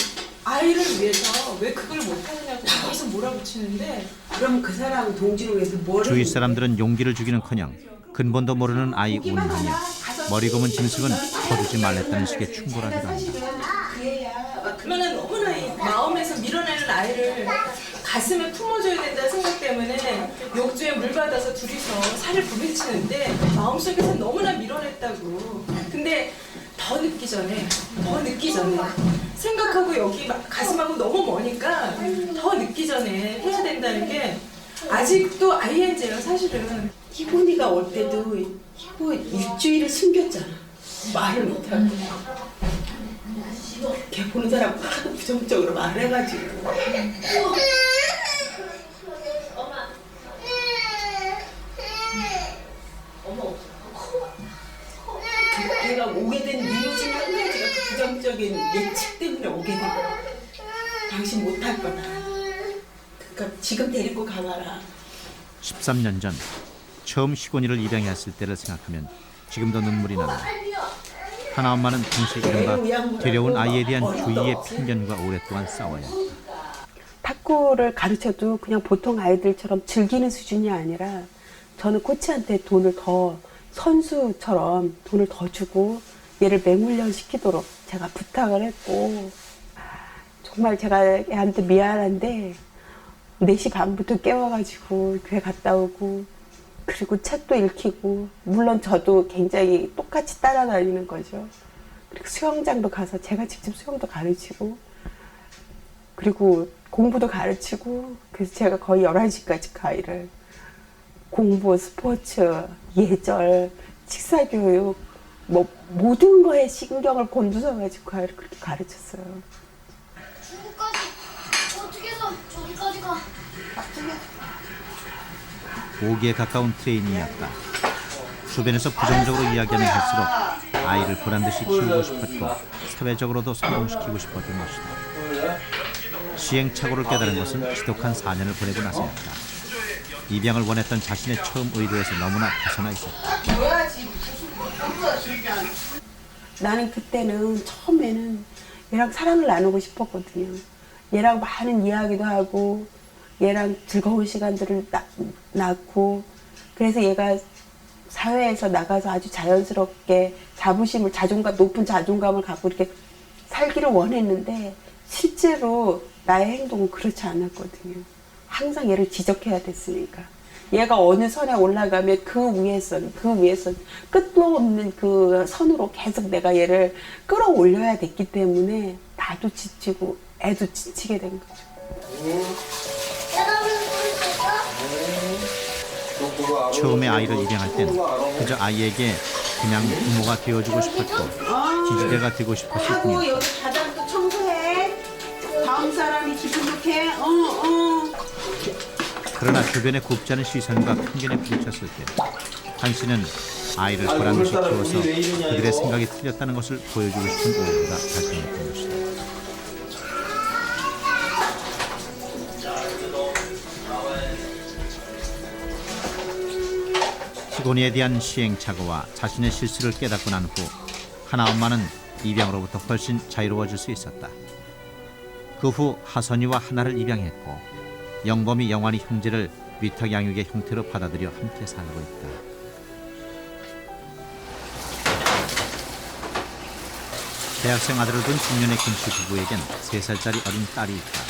아이를 위해서 왜 그걸 못하느냐고 계속 몰아붙이는데 그럼 그 사람 동지를 위해서 뭘 주위 사람들은 용기를 주기는커녕 근본도 모르는 아이 운하며 머리 검은 짐승은 거두지 말랬다는 식의 충고라기도 합니다. 그러면 너무나 마음에서 밀어내는 아이를 가슴에 품어줘야 된다는 생각 때문에 욕조에 물 받아서 둘이서 살을 부비치는데 마음속에서 너무나 밀어냈다고. 근데 더 늦기 전에 생각하고 여기 가슴하고 너무 머니까 더 늦기 전에 해야 된다는 게 아직도 ING예요 사실은. 희곤이가 올 때도 희고 일주일을 숨겼잖아. 말을 못하고. 걔 보는 사람 하도 부정적으로 말해가지고. 걔가 오게 된 이유 중에 한 가지가 그 부정적인 예측 때문에 오게 된 거야. 당신 못할 거다. 그러니까 지금 데리고 가봐라. 13년 전 처음 희곤이를 입양했을 때를 생각하면 지금도 눈물이 납니다. 하나 엄마는 당시 이른바 데려온 아이에 대한 주위의 편견과 오랫동안 싸워야 했다. 탁구를 가르쳐도 그냥 보통 아이들처럼 즐기는 수준이 아니라 저는 코치한테 돈을 더 선수처럼 돈을 더 주고 얘를 맹훈련 시키도록 제가 부탁을 했고 정말 제가 애한테 미안한데 4시 반부터 깨워가지고 교회 갔다 오고 그리고 책도 읽히고 물론 저도 굉장히 똑같이 따라다니는 거죠. 그리고 수영장도 가서 제가 직접 수영도 가르치고 그리고 공부도 가르치고 그래서 제가 거의 11시까지 그 아이를 공부, 스포츠, 예절, 식사교육 뭐 모든 거에 신경을 곤두서가지고 그 아이를 그렇게 가르쳤어요. 중국까지 어떻게 해서 저기까지 가? 5기에 가까운 트레이닝이었다. 주변에서 부정적으로 이야기하는 할수록 아이를 보란듯이 키우고 싶었고 사회적으로도 성공시키고 싶었던 것이다. 시행착오를 깨달은 것은 지독한 4년을 보내고 나서였다. 입양을 원했던 자신의 처음 의도에서 너무나 벗어나 있었다. 나는 그때는 처음에는 얘랑 사랑을 나누고 싶었거든요. 얘랑 많은 이야기도 하고 얘랑 즐거운 시간들을 낳고 그래서 얘가 사회에서 나가서 아주 자연스럽게 높은 자존감을 갖고 이렇게 살기를 원했는데 실제로 나의 행동은 그렇지 않았거든요. 항상 얘를 지적해야 됐으니까. 얘가 어느 선에 올라가면 그 위에 선 끝도 없는 그 선으로 계속 내가 얘를 끌어올려야 됐기 때문에 나도 지치고 애도 지치게 된 거죠. 처음에 아이를 입양할 땐 그저 아이에게 그냥 부모가 되어주고 싶었고 지지대가 되고 싶었을 하고 뿐이었다. 여기 바닥도 청소해. 다음 사람이 기분 좋게. 그러나 주변의 곱지 않은 시선과 편견에 부딪혔을 때 한씨는 아이를 보람없이 키워서 그들의 생각이 틀렸다는 것을 보여주고 싶은 오후가 발생했던 것이다. 희곤이에 대한 시행착오와 자신의 실수를 깨닫고 난 후 하나 엄마는 입양으로부터 훨씬 자유로워질 수 있었다. 그 후 하선이와 하나를 입양했고 영범이 영환이 형제를 위탁 양육의 형태로 받아들여 함께 살고 있다. 대학생 아들을 둔 중년의 김씨 부부에겐 3살짜리 어린 딸이 있다.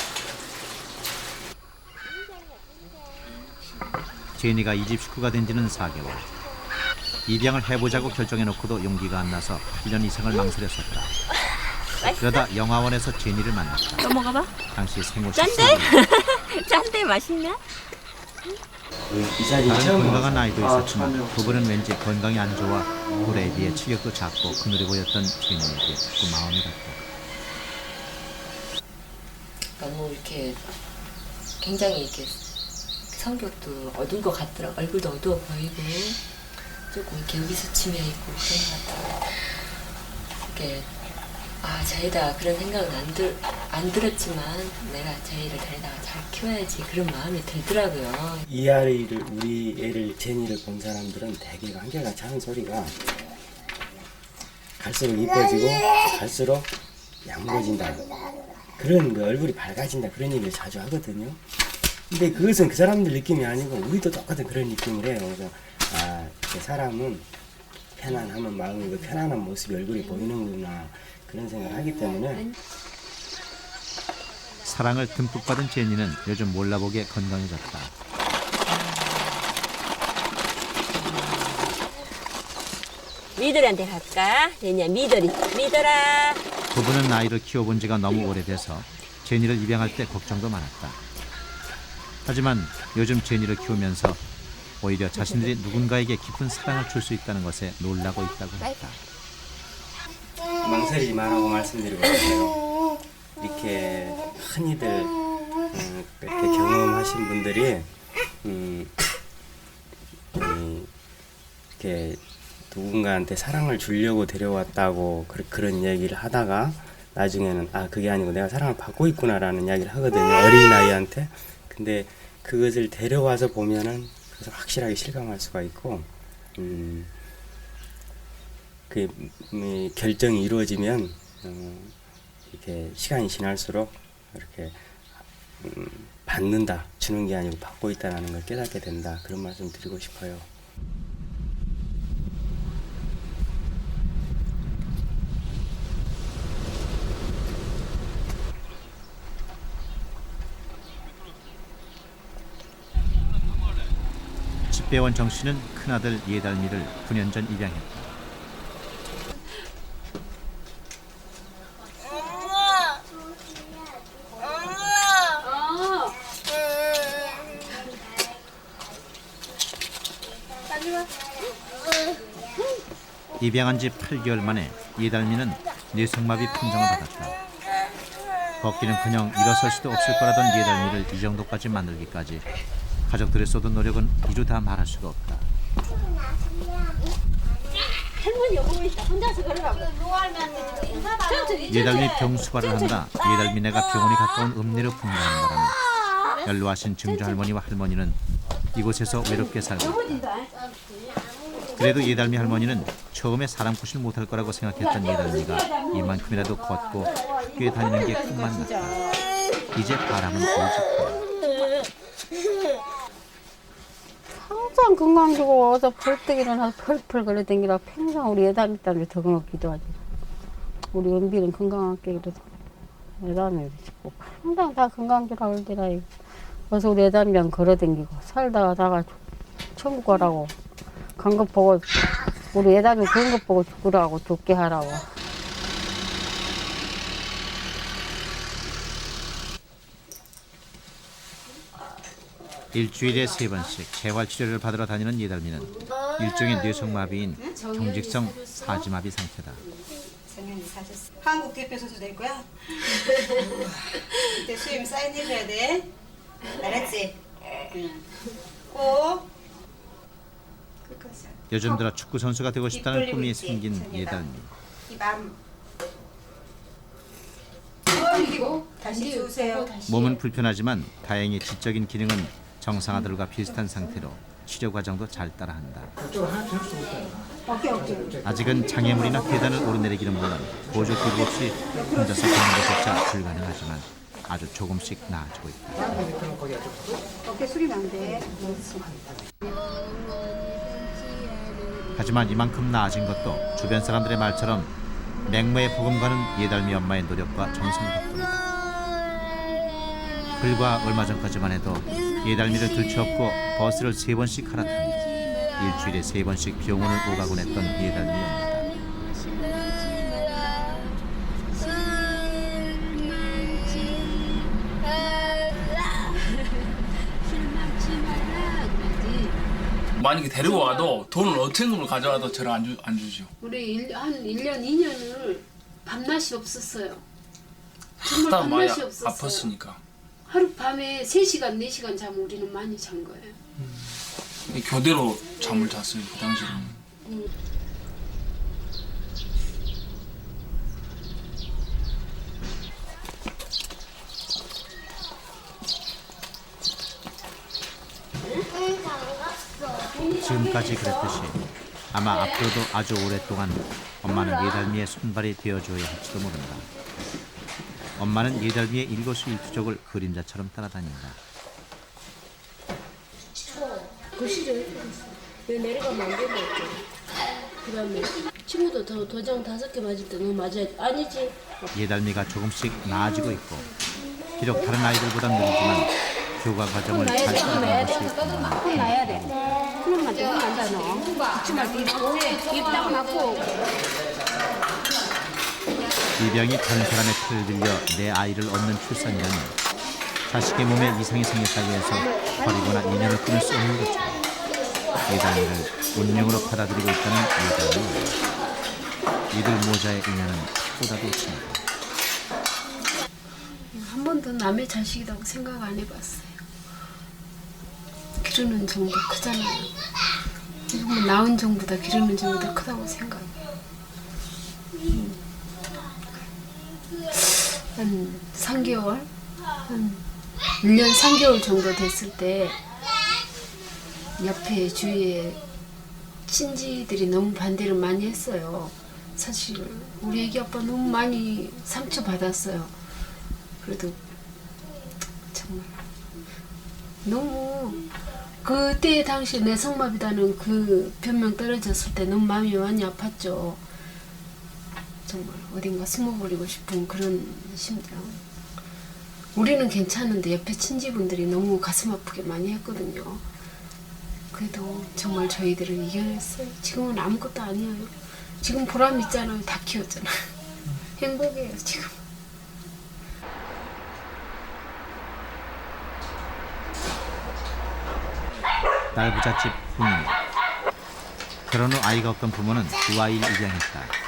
제니가 이 집 식구가 된 지는 4개월. 입양을 해보자고 결정해놓고도 용기가 안 나서 1년 이상을 망설였었다. 그러다 영화원에서 제니를 만났다. 넘어가봐. 당시 생후 짠데? 짠데 맛있냐? 다른 건강한 아이도 있었지만 부부는 왠지 건강이 안 좋아 올해에 비해 체격도 작고 그늘해 보였던 제니에게 자꾸 마음이 갔다. 너무 이렇게 굉장히 이렇게 성격도 어두운 것 같더라. 얼굴도 어두워 보이고 조금 이렇게 의기소침해 있고 그런 것 같아요. 이렇게 자기다 그런 생각은 안 들었지만 내가 자기를 데려다가 잘 키워야지 그런 마음이 들더라고요. 이 아이를 우리 애를 제니를 본 사람들은 되게 한결같이 하는 소리가 갈수록 이뻐지고 갈수록 양보해진다. 그런 그 얼굴이 밝아진다 그런 얘기를 자주 하거든요. 근데 그것은 그 사람들 느낌이 아니고 우리도 똑같은 그런 느낌을 해요. 그래서 사람은 편안하면 마음이 그 편안한 모습이 얼굴이 보이는구나 그런 생각을 하기 때문에 사랑을 듬뿍 받은 제니는 요즘 몰라보게 건강해졌다. 미들한테 갈까? 제니야 미들아. 부부는 아이를 키워본 지가 너무 오래돼서 제니를 입양할 때 걱정도 많았다. 하지만 요즘 제니를 키우면서 오히려 자신들이 누군가에게 깊은 사랑을 줄 수 있다는 것에 놀라고 있다고 했다. 망설이지 말라고 말씀드리고 싶어요. 이렇게 흔히들 그렇게 경험하신 분들이 이렇게 누군가한테 사랑을 주려고 데려왔다고 그런 얘기를 하다가 나중에는 그게 아니고 내가 사랑을 받고 있구나라는 이야기를 하거든요. 어린아이한테. 근데 그것을 데려와서 보면은 그것을 확실하게 실감할 수가 있고 그 결정이 이루어지면 이렇게 시간이 지날수록 이렇게 받는다, 주는 게 아니고 받고 있다는 걸 깨닫게 된다. 그런 말씀 드리고 싶어요. 집배원 정 씨는 큰아들 예달미를 9년 전 입양했다. 입양한 지 8개월 만에 예달미는 뇌성마비 판정을 받았다. 걷기는커녕 일어설 수도 없을 거라던 예달미를 이 정도까지 만들기까지 가족들의 쏟은 노력은 이루 다 말할 수가 없다. 할머니 여기 있다. 혼자서 걸으라고. 예달미 병수발을 한다. 예달미네가 병원이 가까운 읍내로 분가하는 바람에 연로하신 증조 할머니와 할머니는 이곳에서 외롭게 살고 있다. 그래도 예달미 할머니는 처음에 사람 굿을 못할 거라고 생각했던 예달미가 이만큼이라도 걷고 학교에 다니는 게 꿈만 같다. 이제 바람은 오직다. 항상 건강지고 어서 벌떡 일어나서 펄펄 걸어 댕기라 평생 우리 예담이 딸을 더 기도하지. 우리 은비는 건강하게 그래도 예담이 꼭 항상 다 건강지라 그러더라. 어서 우리 예담이랑 걸어 댕기고 살다가 천국 가라고 간 것 보고 우리 예담이 그런 것 보고 죽으라고 죽게 하라고. 일주일에 3번씩 재활치료를 받으러 다니는 예달미는 일종의 뇌성마비인 경직성 사지마비 상태다. 한국 대표 선수 될 거야? 그때 수임 사인해줘야 돼. 알았지? 꼭. 요즘 들어 축구 선수가 되고 싶다는 꿈이 생긴 예달미. 다시 주세요. 몸은 불편하지만 다행히 지적인 기능은 정상아들과 비슷한 상태로 치료 과정도 잘 따라한다. 아직은 장애물이나 계단을 오르내리기는 물론 보조 기구 없이 혼자서 걷는 것조차 불가능하지만 아주 조금씩 나아지고 있다. 어깨 숙이면 안 돼. 하지만 이만큼 나아진 것도 주변 사람들의 말처럼 맹모의 복음과는 예달미 엄마의 노력과 정성 덕분이다. 불과 얼마 전까지만 해도 예달미를 들쳐업고 버스를 3번씩 갈아타며 일주일에 3번씩 병원을 오가곤 했던 예달미 엄마다. 만약에 데리고 와도 돈을 어떤 돈을 가져와도 저를 안 주죠. 우리 한 1년, 2년을 밤낮이 없었어요. 정말 하다 많이 밤낮이 없었어요. 아팠으니까. 하룻밤에 3시간, 4시간 잠 우리는 많이 잔 거예요. 교대로 잠을 잤어요, 그 당시에는. 지금까지 그랬듯이 아마 앞으로도 아주 오랫동안 엄마는 예달미의 손발이 되어줘야 할지도 모른다. 엄마는 예달미의 일거수일투족을 그림자처럼 따라다닌다. 거실에 내려가면 안 되는 거죠. 그 다음에 친구도 도장 5개 맞을 때 너 맞아야 돼. 아니지? 예달미가 조금씩 나아지고 있고 비록 다른 아이들보다 느리지만 교과 과정을 잘 따라가는 것이 엄마는 혼나야 돼. 그러면 돼. 혼난다 너. 죽지 말고 입 딱 막고. 이 병이 다른 사람의 피를 들려 내 아이를 얻는 출산이라니 자식의 몸에 이상이 생겼다고 해서 버리거나 인연을 끊을 수 없는 것처럼 예달미를 운명으로 받아들이고 있다는 예달미. 이들 모자의 인연은 보다도 친다. 한 번도 남의 자식이라고 생각 안 해봤어요. 기르는 정도 크잖아요. 이거 낳은 정보다 기르는 정보다 크다고 생각해요. 한 3개월? 한 1년 3개월 정도 됐을 때 옆에 주위에 친지들이 너무 반대를 많이 했어요. 사실 우리 애기 아빠 너무 많이 상처받았어요. 그래도 정말 너무 그때 당시 뇌성마비라는 그 변명 떨어졌을 때 너무 마음이 많이 아팠죠. 정말 어딘가 숨어버리고 싶은 그런 심정. 우리는 괜찮은데 옆에 친지분들이 너무 가슴 아프게 많이 했거든요. 그래도 정말 저희들은 이겨냈어요. 지금은 아무것도 아니에요. 지금 보람 있잖아요. 다 키웠잖아요. 행복해요 지금. 딸 부잣집 훈이. 결혼 후 아이가 없던 부모는 두 아이를 입양했다.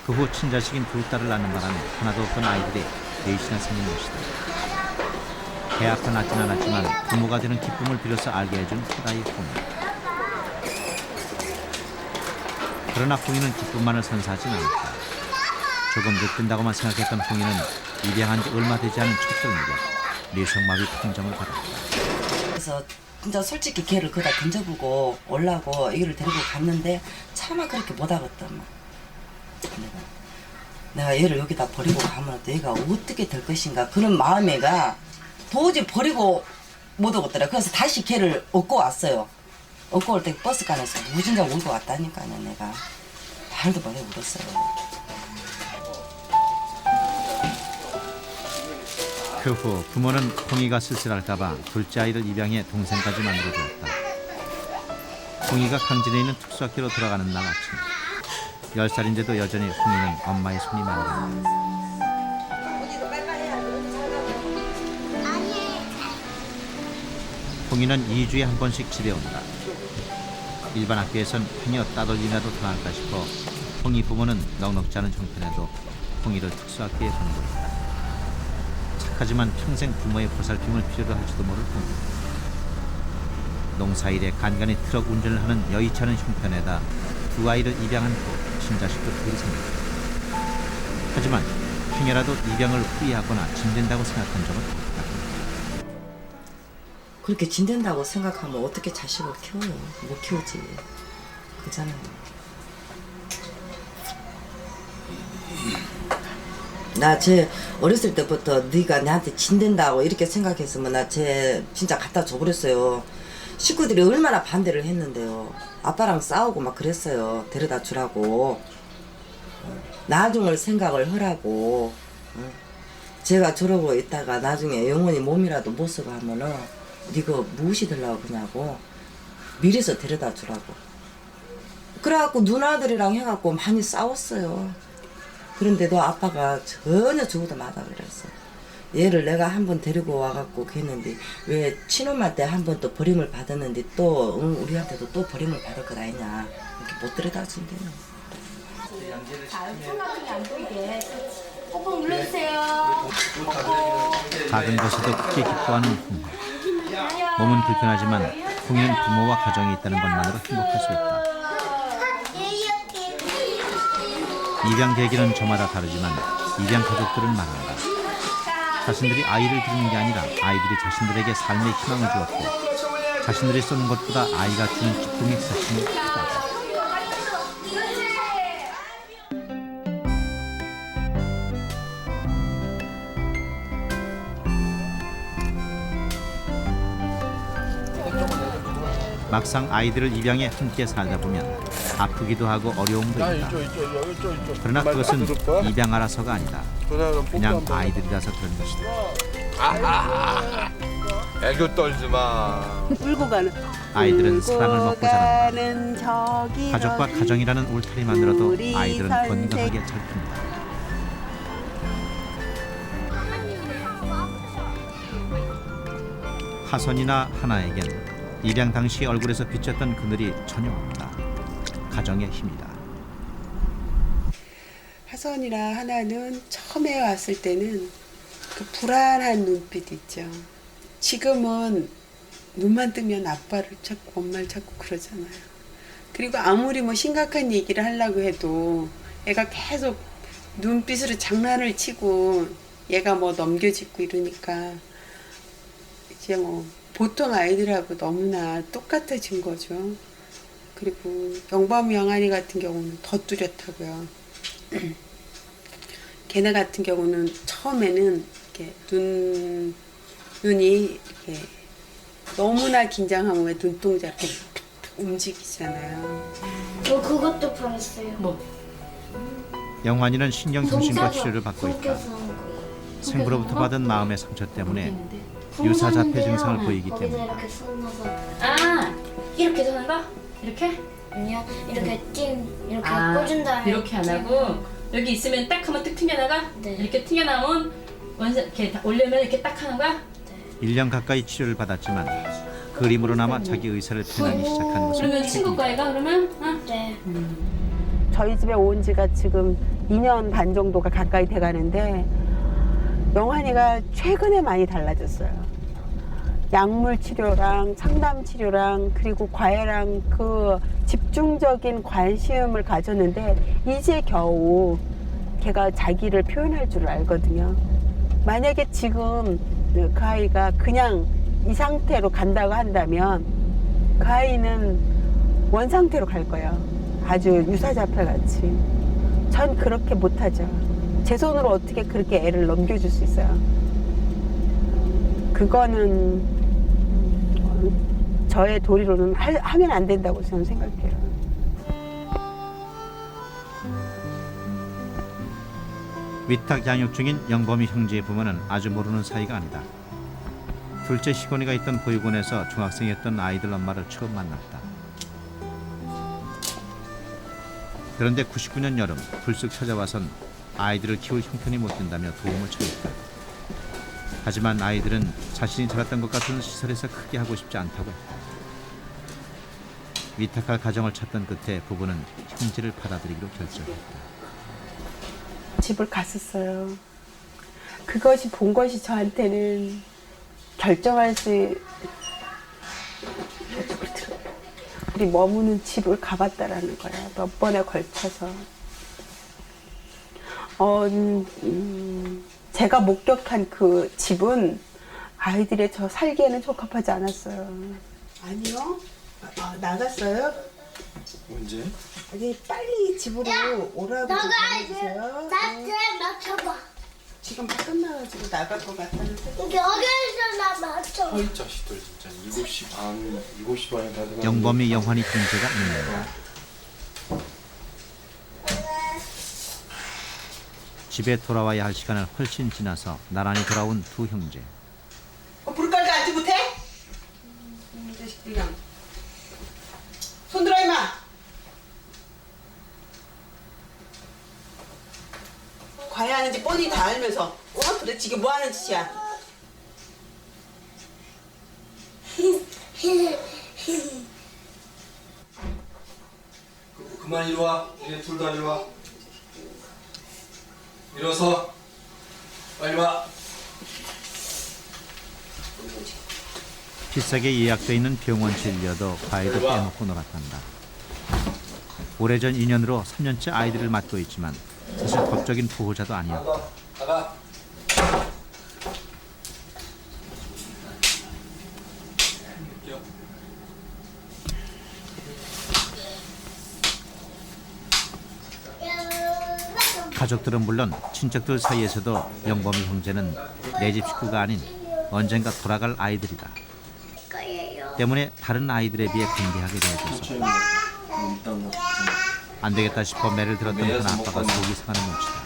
그 후 친자식인 두 딸을 낳는 바람에 하나도 없던 아이들이 넷이나 생긴 것이다. 배 아파 낳진 않았지만 부모가 되는 기쁨을 빌어서 알게 해준 첫아이 훈이. 그러나 훈이는 기쁨만을 선사하진 않았다. 조금 늦든다고만 생각했던 훈이는 입양한 지 얼마 되지 않은 첫 돌무렵 뇌성마비 판정을 받았다. 그래서 진짜 솔직히 걔를 거기다 던져보고 올라고 애기를 데리고 갔는데 차마 그렇게 못하겠더만. 내가 얘를 여기다 버리고 가면 또 얘가 어떻게 될 것인가 그런 마음에가 도저히 버리고 못 오겠더라. 그래서 다시 걔를 얻고 왔어요. 얻고 올 때 버스 가면서 무진장 울고 왔다니까요. 내가 말도 못해 울었어요. 그 후 부모는 홍이가 쓸쓸할까봐 둘째 아이를 입양해 동생까지 만들어주었다. 홍이가 강진에 있는 특수학교로 들어가는 날 아침, 10살인데도 여전히 홍이는 엄마의 손이 마른다. 홍이는 2주에 한 번씩 집에 온다. 일반 학교에선 행여 따돌림이라도 당할까 싶어 홍이 부모는 넉넉지 않은 형편에도 홍이를 특수학교에 보내버렸다. 착하지만 평생 부모의 보살핌을 필요로 할지도 모를 홍이. 농사일에 간간히 트럭 운전을 하는 여의치 않은 형편에다 두 아이를 입양한 후 친자식도 둘이 생겼다. 하지만 행여라도 입양을 후회하거나 짐된다고 생각한 적은 없다. 그렇게 진된다고 생각하면 어떻게 자식을 키워요? 못 키우지. 그잖아요. 나 쟤 어렸을 때부터 네가 나한테 진된다고 이렇게 생각했으면 나 쟤 진짜 갖다 줘버렸어요. 식구들이 얼마나 반대를 했는데요. 아빠랑 싸우고 막 그랬어요. 데려다 주라고. 나중을 생각을 하라고. 제가 저러고 있다가 나중에 영원히 몸이라도 못 쓰고 하면은 네가 무엇이 되려고 그냐고 미리서 데려다 주라고. 그래갖고 누나들이랑 해갖고 많이 싸웠어요. 그런데도 아빠가 전혀 저보다 맞아 그랬어. 얘를 내가 한번 데리고 와갖고 했는데 왜 친엄마한테 한 번 또 버림을 받았는데 또 우리한테도 또 버림을 받을 것 아니냐 이렇게 못 데려다 준대요. 오빠 눌러주세요. 작은 것에도 크게 기뻐하는 홍. 몸은 불편하지만 홍이는 부모와 가정이 있다는 것만으로 행복할 수 있다. 입양 계기는 저마다 다르지만 입양 가족들은 말한다. 자신들이 아이를 기르는 게 아니라 아이들이 자신들에게 삶의 희망을 주었고 자신들이 쏘는 것보다 아이가 주는 기쁨이 훨씬 크다. 막상 아이들을 입양해 함께 살다 보면 아프기도 하고 어려움도 있다. 그러나 그것은 입양하라서가 아니다. 그냥 아이들이라서 그런 것이다. 애교 떨지 마. 울고 가는. 아이들은 사랑을 먹고 자란다. 가족과 가정이라는 울타리만으로도 아이들은 건강하게 잘 큽니다. 하선이나 하나에겐 입양 당시 얼굴에서 비쳤던 그늘이 전혀 없다. 가정의 힘이다. 하선이나 하나는 처음에 왔을 때는 그 불안한 눈빛 있죠. 지금은 눈만 뜨면 아빠를 찾고 엄마를 찾고 그러잖아요. 그리고 아무리 뭐 심각한 얘기를 하려고 해도 애가 계속 눈빛으로 장난을 치고 얘가 뭐 넘겨짚고 이러니까 이제 뭐 보통 아이들하고 너무나 똑같아진 거죠. 그리고 영범 영환이 같은 경우는 더 뚜렷하고요. 걔네 같은 경우는 처음에는 이렇게 눈이 이렇게 너무나 긴장하면 왜 눈동자 이렇게 움직이잖아요. 저 그것도 팔았어요. 뭐? 영환이는 신경정신과 치료를 받고 있다. 생부로부터 받은 마음의 상처 때문에 유사자폐 증상을 보이기 때문에. 아, 이렇게 되는 거? 이렇게? 아니요, 이렇게 이렇게 꽂은 다음에 이렇게 안 하고 여기 있으면 딱 하면 뚝 튕겨나가? 네. 이렇게 튕겨나오면 원래 이렇게 올려면 이렇게 딱 하는 거야? 1년 가까이 치료를 받았지만 그림으로나마 자기 의사를 표현하기 시작한 것은 그러면 친구과외가 그러면? 응? 네. 저희 집에 온 지가 지금 2년 반 정도가 가까이 돼가는데 영환이가 최근에 많이 달라졌어요. 약물 치료랑 상담 치료랑 그리고 과외랑 그 집중적인 관심을 가졌는데 이제 겨우 걔가 자기를 표현할 줄 알거든요. 만약에 지금 그 아이가 그냥 이 상태로 간다고 한다면 그 아이는 원상태로 갈 거예요. 아주 유사자폐 같이. 전 그렇게 못하죠. 제 손으로 어떻게 그렇게 애를 넘겨줄 수 있어요. 그거는 저의 도리로는 하면 안 된다고 저는 생각해요. 위탁 양육 중인 영범이 형제의 부모는 아주 모르는 사이가 아니다. 둘째 희곤이가 있던 보육원에서 중학생이었던 아이들 엄마를 처음 만났다. 그런데 99년 여름 불쑥 찾아와선 아이들을 키울 형편이 못 된다며 도움을 청했다. 하지만 아이들은 자신이 자랐던 것 같은 시설에서 크게 하고 싶지 않다고 했다. 위탁할 가정을 찾던 끝에 부부는 형제를 받아들이기로 결정했다. 집을 갔었어요. 그것이 본 것이 저한테는 결정할 수 우리 머무는 집을 가봤다라는 거야. 몇 번에 걸쳐서. 제가 목격한 그 집은 아이들의 저 살기에는 적합하지 않았어요. 아니요. 나갔어요? 언제? 아니 빨리 집으로 오라고 좀 전해주세요. 맞춰봐. 지금 막 끝나가지고 나갈 것 같다는데. 여기서 나 맞춰. 이 자식들 진짜 7시 반에 다 들어가는데. 영범이 영환이 형제가 있는다. 집에 돌아와야 할 시간을 훨씬 지나서 나란히 돌아온 두 형제. 불 깔고 앉지 못해? 이 자식들이랑. 손 들어 임마. 과외하는지 뻔히 다 알면서 도대체 이게 뭐 하는 짓이야? 그만 이리 와. 얘네 둘 다 이리 와. 일어서. 빨리 와. 비싸게 예약돼 있는 병원 진료도 과외도 빼먹고 놀았단다. 오래전 인연으로 3년째 아이들을 맡고 있지만 사실 법적인 보호자도 아니었다. 나가. 가족들은 물론 친척들 사이에서도 영범이 형제는 내 집 식구가 아닌 언젠가 돌아갈 아이들이다. 때문에 다른 아이들에 비해 관대하게 대해줘서 안 되겠다 싶어 매를 들었던 한 아빠가 속이 상하는 눈치다.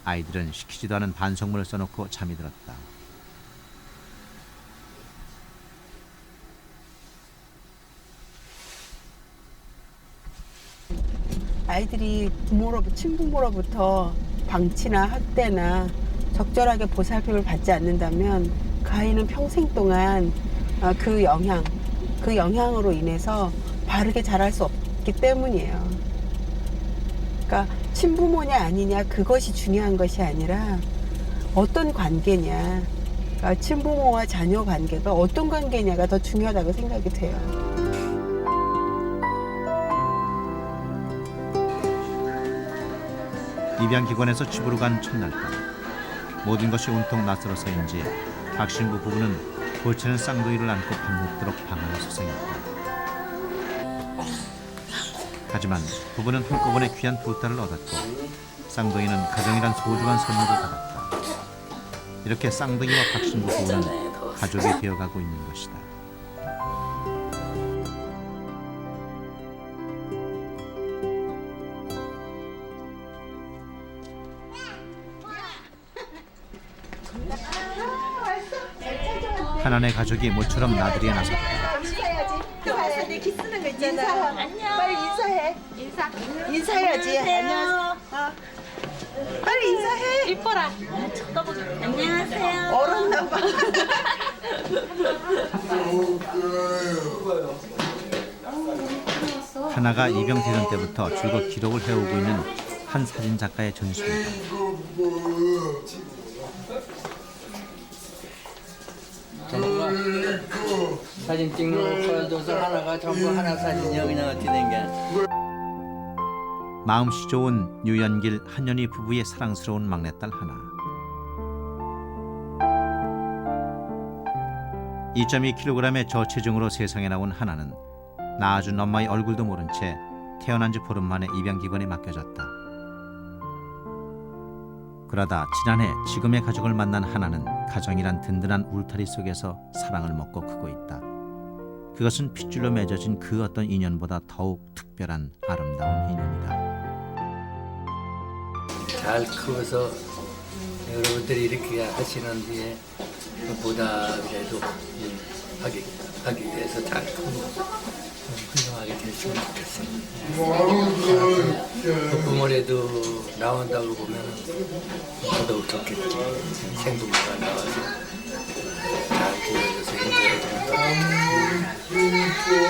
아이들은 시키지도 않은 반성문을 써놓고 잠이 들었다. 아이들이 친부모로부터 방치나 학대나 적절하게 보살핌을 받지 않는다면 그 아이는 평생 동안 그 영향으로 인해서 바르게 자랄 수 없기 때문이에요. 그러니까 친부모냐 아니냐 그것이 중요한 것이 아니라 어떤 관계냐, 그러니까 친부모와 자녀 관계가 어떤 관계냐가 더 중요하다고 생각이 돼요. 입양기관에서 집으로 간 첫날 밤 모든 것이 온통 낯설어서인지 박 신부 부부는 골치는 쌍둥이를 안고 밤늦도록 방을 수생했다. 하지만 부부는 한꺼번에 귀한 두 딸을 얻었고 쌍둥이는 가정이란 소중한 선물을 받았다. 이렇게 쌍둥이와 박 신부 부부는 가족이 되어가고 있는 것이다. 하나의 가족이 모처럼 나들이에 나섰다. 인사해야지. 내 키스는 거 있잖아. 안녕. 빨리 인사해. 인사해야지. 안녕. 빨리 인사해. 이뻐라. 쳐다보자. 안녕하세요. 얼었나 봐. 하나가 입양되던 때부터 줄곧 기록을 해오고 있는 한 사진 작가의 전수입니다. 사진 찍는 거여줘서 하나가 전부 하나 사진이야. 그냥 어떻게 된 게. 마음씨 좋은 유연길 한연희 부부의 사랑스러운 막내딸 하나. 2.2kg의 저체중으로 세상에 나온 하나는 낳아준 엄마의 얼굴도 모른 채 태어난 지 보름 만에 입양기관에 맡겨졌다. 그러다 지난해 지금의 가족을 만난 하나는 가정이란 든든한 울타리 속에서 사랑을 먹고 크고 있다. 그것은 핏줄로 맺어진 그 어떤 인연보다 더욱 특별한 아름다운 인연이다. 잘 크고서 여러분들이 이렇게 하시는 뒤에 보답이라도 하기 위해서 잘 크고 훌륭하게 됐으면 좋겠어요. 부모래도 나온다고 보면 더더욱 좋겠지. 생부모가 나와서 잘 키워줘서 행복해져.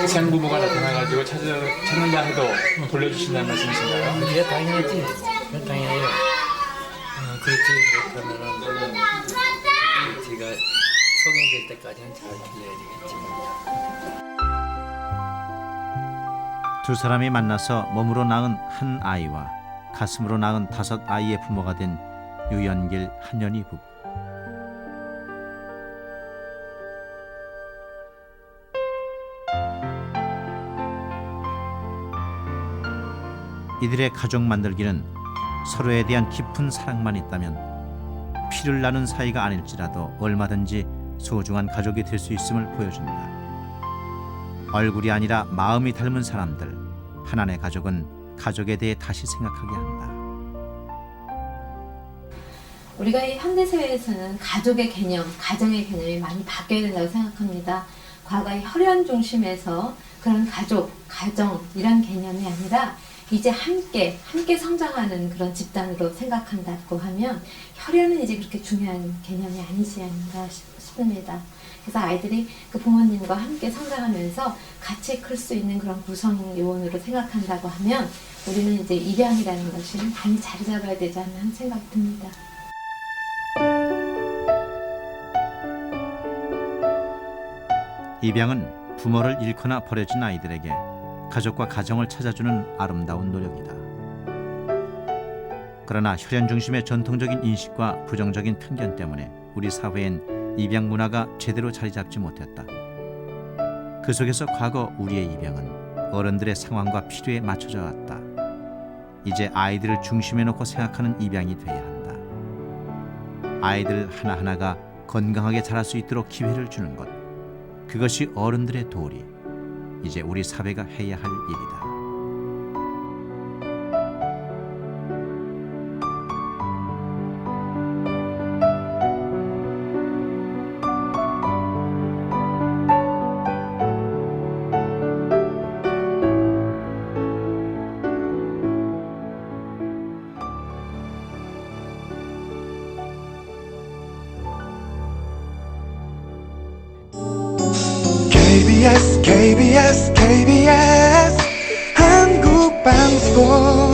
생부모가 나타나가지고 찾는다 해도 돌려주신다는 말씀이신가요? 그게 당연하지. 그건 당연해요. 그렇지 못하면은 제가 성인될 때까지는 잘 길러야 되겠지. 두 사람이 만나서 몸으로 낳은 한 아이와 가슴으로 낳은 5 아이의 부모가 된 유연길 한연희 부부. 이들의 가족 만들기는 서로에 대한 깊은 사랑만 있다면 피를 나눈 사이가 아닐지라도 얼마든지 소중한 가족이 될 수 있음을 보여준다. 얼굴이 아니라 마음이 닮은 사람들, 하나의 가족은 가족에 대해 다시 생각하게 한다. 우리가 이 현대사회에서는 가족의 개념, 가정의 개념이 많이 바뀌어야 된다고 생각합니다. 과거의 혈연 중심에서 그런 가족, 가정 이런 개념이 아니라 이제 함께 성장하는 그런 집단으로 생각한다고 하면 혈연은 이제 그렇게 중요한 개념이 아니지 않나 싶습니다. 그래서 아이들이 그 부모님과 함께 성장하면서 같이 클 수 있는 그런 구성 요원으로 생각한다고 하면 우리는 이제 입양이라는 것이 많이 자리 잡아야 되지 않나 하는 생각이 듭니다. 입양은 부모를 잃거나 버려진 아이들에게 가족과 가정을 찾아주는 아름다운 노력이다. 그러나 혈연 중심의 전통적인 인식과 부정적인 편견 때문에 우리 사회엔 입양 문화가 제대로 자리 잡지 못했다. 그 속에서 과거 우리의 입양은 어른들의 상황과 필요에 맞춰져 왔다. 이제 아이들을 중심에 놓고 생각하는 입양이 돼야 한다. 아이들 하나하나가 건강하게 자랄 수 있도록 기회를 주는 것, 그것이 어른들의 도리, 이제 우리 사회가 해야 할 일이다. KBS KBS KBS 한국방송